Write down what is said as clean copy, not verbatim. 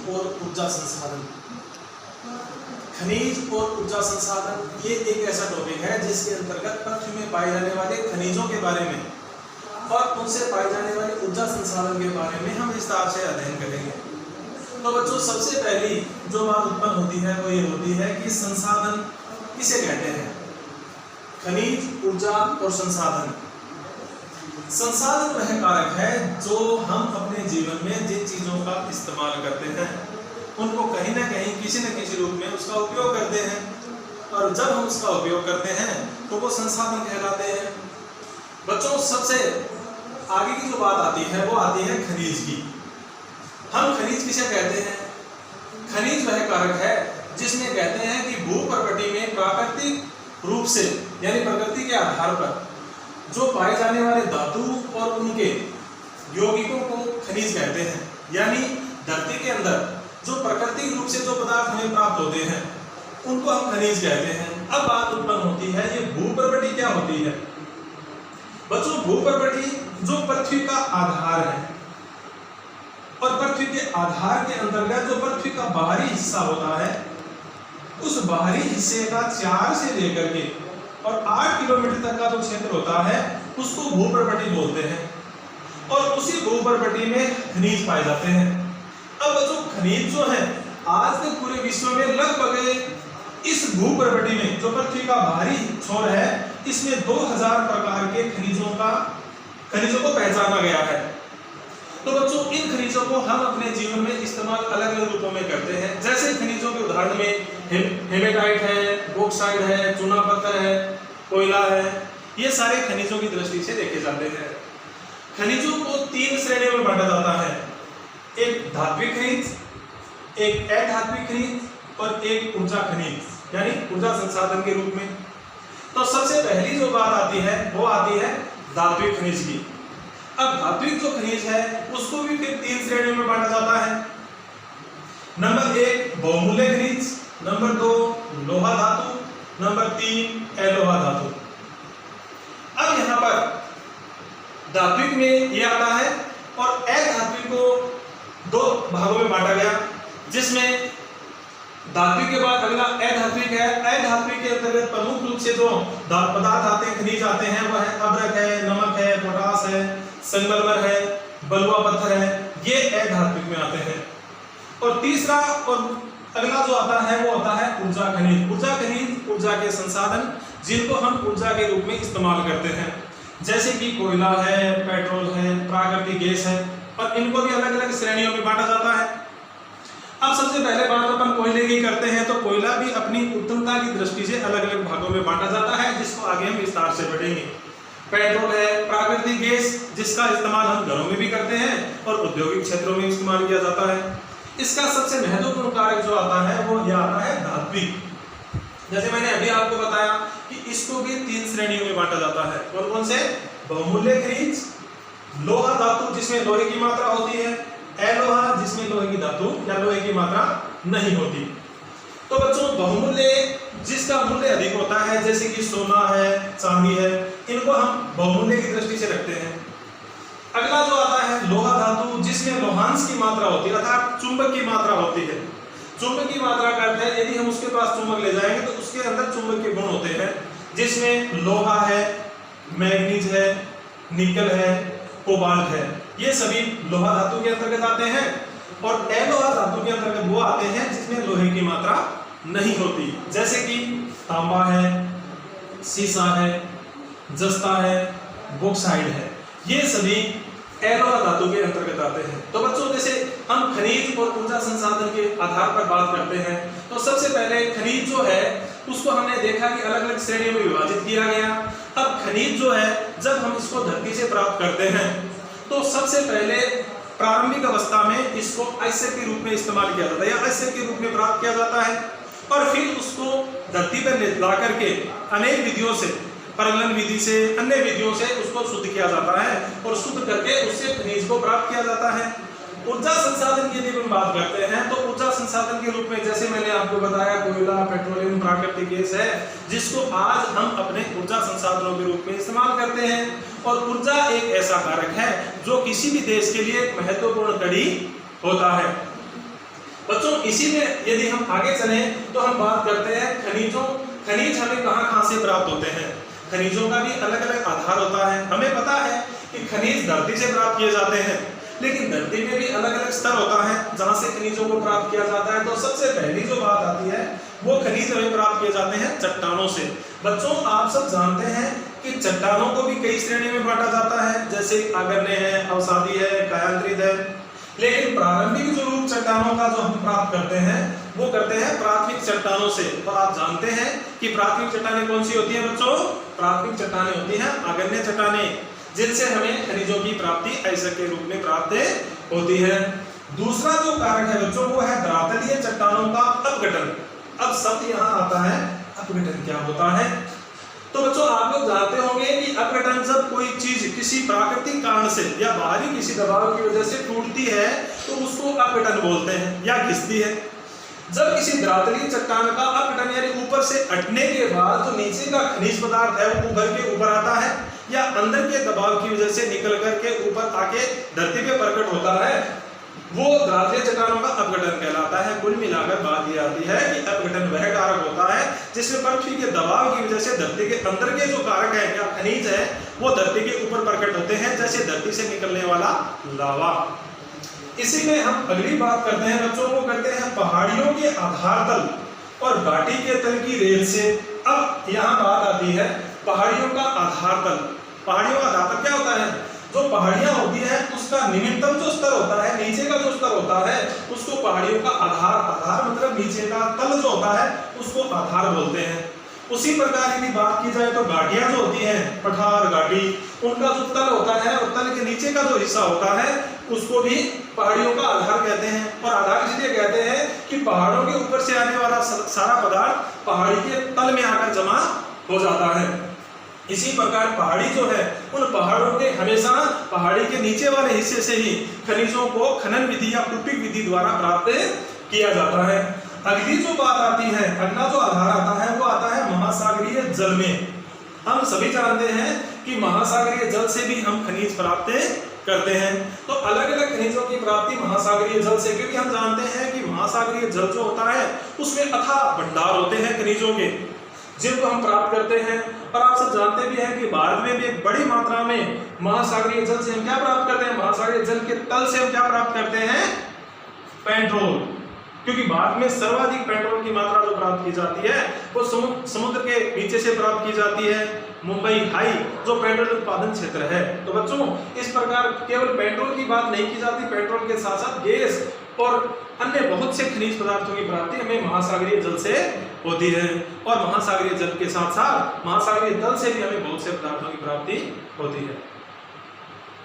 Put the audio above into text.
और ऊर्जा संसाधन। खनिज और ऊर्जा संसाधन ये एक ऐसा टॉपिक है जिसके अंतर्गत पृथ्वी में पाए जाने वाले खनिजों के बारे में और उनसे पाए जाने वाले ऊर्जा संसाधन के बारे में हम विस्तार से अध्ययन करेंगे। तो बच्चों, सबसे पहली जो बात उत्पन्न होती है वो ये होती है कि संसाधन किसे कहते हैं। खनिज, ऊर्जा और संसाधन। संसाधन वह कारक है जो हम अपने जीवन में जिन चीजों का इस्तेमाल करते हैं उनको कहीं ना कहीं किसी न किसी रूप में उसका उपयोग करते हैं, और जब हम उसका उपयोग करते हैं तो वो संसाधन कहलाते हैं। बच्चों, सबसे आगे की जो बात आती है वो आती है खनिज की। हम खनिज किसे कहते हैं? खनिज वह कारक है जिसमें कहते हैं कि भूप्रकृति में प्राकृतिक रूप से यानी प्रकृति के आधार पर जो पाए जाने वाले धातु और उनके यौगिकों को खनिज कहते हैं। यानी धरती के अंदर जो प्राकृतिक रूप से जो पदार्थ हमें प्राप्त होते हैं उनको हम खनिज कहते हैं। अब बात उत्पन्न होती है ये भूप्रकृति क्या होती है। बच्चों, भूप्रकृति जो पृथ्वी का आधार है और पृथ्वी के आधार के अंतर्गत जो पृथ्वी का बाहरी हिस्सा होता है उस बाहरी हिस्से का 4 से लेकर के और 8 किलोमीटर तक का जो क्षेत्र होता है उसको भूप्रकृति बोलते हैं, और उसी भूप्रकृति में खनिज पाए जाते हैं। अब बच्चों, खनिज जो है आज तक पूरे विश्व में लगभग इस भूप्रकृति में जो पृथ्वी का बाहरी छोर है इसमें 2000 प्रकार के खनिजों को पहचाना गया है। तो बच्चों, इन खनिजों को हम अपने जीवन में इस्तेमाल अलग अलग रूपों में करते हैं। जैसे खनिजों के उदाहरण में हेमेटाइट है, बॉक्साइट है, चूना पत्थर है, कोयला है, ये सारे खनिजों की दृष्टि से देखे जाते हैं। खनिजों को 3 श्रेणियों में बांटा जाता है, एक धात्विक खनिज, एक अधात्विक खनिज और एक ऊर्जा खनिज यानी ऊर्जा संसाधन के रूप में। तो सबसे पहली जो बात आती है वो आती है धात्विक खनिज की। अब धात्विक जो खनिज है उसको भी फिर 3 श्रेणियों में बांटा जाता है। नंबर 1 बहुमूल्य खनिज, नंबर 2 लोहा धातु, नंबर 3 अलोहा धातु। अब यहाँ पर धात्विक में ये आता है और अधात्विक को 2 भागों में बांटा गया, जिसमें धात्विक के बाद अगला अधात्विक है। अधात्विक के अंतर्गत प्रमुख रूप से जो पदार्थ आते हैं, खनिज आते हैं, वह है अभ्रक है, नमक है, पोटास है, संगमरमर है, बलुआ पत्थर है, ये अधात्विक में आते हैं। और तीसरा और अगला जो आता है वो आता है ऊर्जा खनिज। ऊर्जा खनिज ऊर्जा के संसाधन जिनको हम ऊर्जा के रूप में इस्तेमाल करते हैं, जैसे कि कोयला है, पेट्रोल है, प्राकृतिक गैस है, और इनको भी अलग अलग श्रेणियों में बांटा जाता है। अब सबसे पहले बात अपन कोयले की करते हैं, तो कोयला भी अपनी उत्तमता की दृष्टि से अलग अलग भागों में बांटा जाता है, जिसको आगे हम विस्तार से बढ़ेंगे। पेट्रोल है प्राकृतिक गैस जिसका इस्तेमाल हम घरों में भी करते हैं और औद्योगिक क्षेत्रों में इस्तेमाल किया जाता है। इसका सबसे महत्वपूर्ण कारक जो आता है वो यह आता है धात्विक। जैसे मैंने अभी आपको बताया कि इसको भी 3 श्रेणियों में बांटा जाता है। कौन कौन से? बहुमूल्य खनिज, लोहा धातु जिसमें लोहे की मात्रा होती है, अलोहा जिसमें लोहे की धातु या लोहे की मात्रा नहीं होती। तो बच्चों, बहुमूल्य जिसका मूल्य अधिक होता है जैसे कि सोना है, चांदी है, इनको हम बहुमूल्य की दृष्टि से रखते हैं। अगला जो आता है लोहा धातु जिसमें लोहांश की मात्रा होती है अर्थात चुंबक की मात्रा होती है। चुंबक की मात्रा का अर्थ है यदि हम उसके पास चुंबक ले जाएंगे तो उसके अंदर चुंबक के गुण होते हैं, जिसमें लोहा है, मैग्नीज है, निकल है, कोबाल्ट है, ये सभी लोहा धातु के अंतर्गत आते हैं। और अलोहा धातु के अंतर्गत वो आते हैं जिसमें लोहे की मात्रा नहीं होती, जैसे कि तांबा है, सीसा है, जस्ता है, बॉक्साइट है, ये सभी अलोहा धातु के अंतर्गत आते हैं। तो बच्चों, जैसे हम खनिज और ऊर्जा संसाधन के आधार पर बात करते हैं तो सबसे पहले खनिज जो है उसको हमने देखा कि अलग अलग श्रेणियों में विभाजित किया गया। अब खनिज जो है जब हम इसको धरती से प्राप्त करते हैं तो सबसे पहले प्रारंभिक अवस्था में इसको अयस्क के रूप में इस्तेमाल किया जाता है या अयस्क के रूप में प्राप्त किया जाता है, और फिर उसको धरती पर ला करके अनेक विधियों से, परगलन विधि से, अन्य विधियों से उसको शुद्ध किया जाता है और शुद्ध करके उससे खनिज को प्राप्त किया जाता है। ऊर्जा संसाधन की यदि हम बात करते हैं तो ऊर्जा संसाधन के रूप में जैसे मैंने आपको बताया कोयला, पेट्रोलियम, प्राकृतिक गैस है जिसको आज हम अपने ऊर्जा संसाधनों के रूप में इस्तेमाल करते हैं। और ऊर्जा एक ऐसा कारक है जो किसी भी देश के लिए एक महत्वपूर्ण कड़ी होता है। बच्चों इसी में यदि हम आगे चलें तो हम बात करते हैं खनिजों। खनिज हमें कहाँ से प्राप्त होते हैं? खनिजों का भी अलग अलग आधार होता है। हमें पता है कि खनिज धरती से प्राप्त किए जाते हैं, लेकिन धरती में भी अलग अलग स्तर होता है जहां से खनिजों को प्राप्त किया जाता है। तो सबसे पहली जो बात आती है वो खनिज हमें प्राप्त किए जाते हैं चट्टानों से। बच्चों आप सब जानते हैं कि चट्टानों को भी कई श्रेणी में बांटा जाता है, जैसे आग्नेय है, अवसादी है, कायांतरित है। लेकिन प्रारंभिक जो रूप चट्टानों का जो हम प्राप्त करते हैं वो करते हैं प्राथमिक चट्टानों से। और आप जानते हैं कि प्राथमिक चट्टानें कौन सी होती हैं बच्चों? प्राथमिक चट्टानें होती हैं आग्नेय चट्टानें, जिनसे हमें खनिजों की प्राप्ति अयस्क के रूप में प्राप्त होती है। दूसरा जो कारक है बच्चों वो है धरातलीय चट्टानों का अपघटन। अब शब्द यहाँ आता है अपघटन क्या होता है? तो बच्चों आप लोग जानते होंगे कि अपघटन जब कोई चीज किसी प्राकृतिक कारण से या बाहरी किसी दबाव की वजह से टूटती है तो उसको अपघटन बोलते हैं या घिसती है। जब किसी धरातलीय चट्टान का अपघटन यानी ऊपर से हटने के बाद जो नीचे का खनिज पदार्थ है वो उभर के ऊपर आता है या अंदर के दबाव की वजह से निकल करके ऊपर आके धरती पे प्रकट होता है, वो धरातलीय चट्टानों का अपघटन कहलाता है। कुल मिलाकर बात ये आती है कि अपघटन वह कारक होता है जिसमें पृथ्वी के दबाव की वजह से धरती के अंदर के जो कारक है या खनिज है वो धरती के ऊपर प्रकट होते हैं, जैसे धरती से निकलने वाला लावा। इसी में हम अगली बात करते हैं बच्चों, वो करते हैं पहाड़ियों के आधार तल और घाटी के तल की रेत से। अब यहाँ बात आती है पहाड़ियों का आधार तल। पहाड़ियों का आधार तल क्या होता है? जो पहाड़ियां होती है उसका निम्नतम जो स्तर होता है, नीचे का जो स्तर होता है उसको पहाड़ियों का आधार, आधार मतलब नीचे का तल जो होता है उसको आधार बोलते हैं। उसी प्रकार यदि बात की जाए तो घाटियां जो होती हैं, पठार घाटी, उनका जो तल होता है और तल के नीचे का जो हिस्सा होता है उसको भी पहाड़ियों का आधार कहते हैं। और आधार इसलिए कहते हैं कि पहाड़ों के ऊपर से आने वाला सारा पदार्थ पहाड़ी के तल में आकर जमा हो जाता है। इसी प्रकार पहाड़ी जो है उन पहाड़ों के हमेशा पहाड़ी के नीचे वाले हिस्से से ही खनिजों को खनन विधि या कुपिक विधि द्वारा प्राप्त किया जाता है। अगली जो बात आती है, अगला जो आधार आता है वो आता है महासागरीय जल में। हम सभी जानते हैं कि महासागरीय जल से भी हम खनिज प्राप्त करते हैं। तो अलग अलग खनिजों की प्राप्ति महासागरीय जल से, क्योंकि हम जानते हैं कि महासागरीय जल जो होता है उसमें अथाह भंडार होते हैं खनिजों के, जिनको हम प्राप्त करते हैं। और आप सब जानते भी हैं कि भारत में भी एक बड़ी मात्रा में महासागरीय जल से हम क्या प्राप्त करते हैं? महासागरीय जल के तल से हम क्या प्राप्त करते हैं? पेट्रोल। क्योंकि भारत में सर्वाधिक पेट्रोल की मात्रा जो प्राप्त की जाती है वो समुद्र के नीचे से प्राप्त की जाती है। मुंबई हाई जो पेट्रोल उत्पादन क्षेत्र है। तो बच्चों इस प्रकार केवल पेट्रोल की बात नहीं की जाती, पेट्रोल के साथ साथ गैस और अन्य बहुत से खनिज पदार्थों की प्राप्ति हमें महासागरीय जल से होती है। और महासागरीय जल के साथ साथ महासागरीय तल से भी हमें बहुत से पदार्थों की प्राप्ति होती है।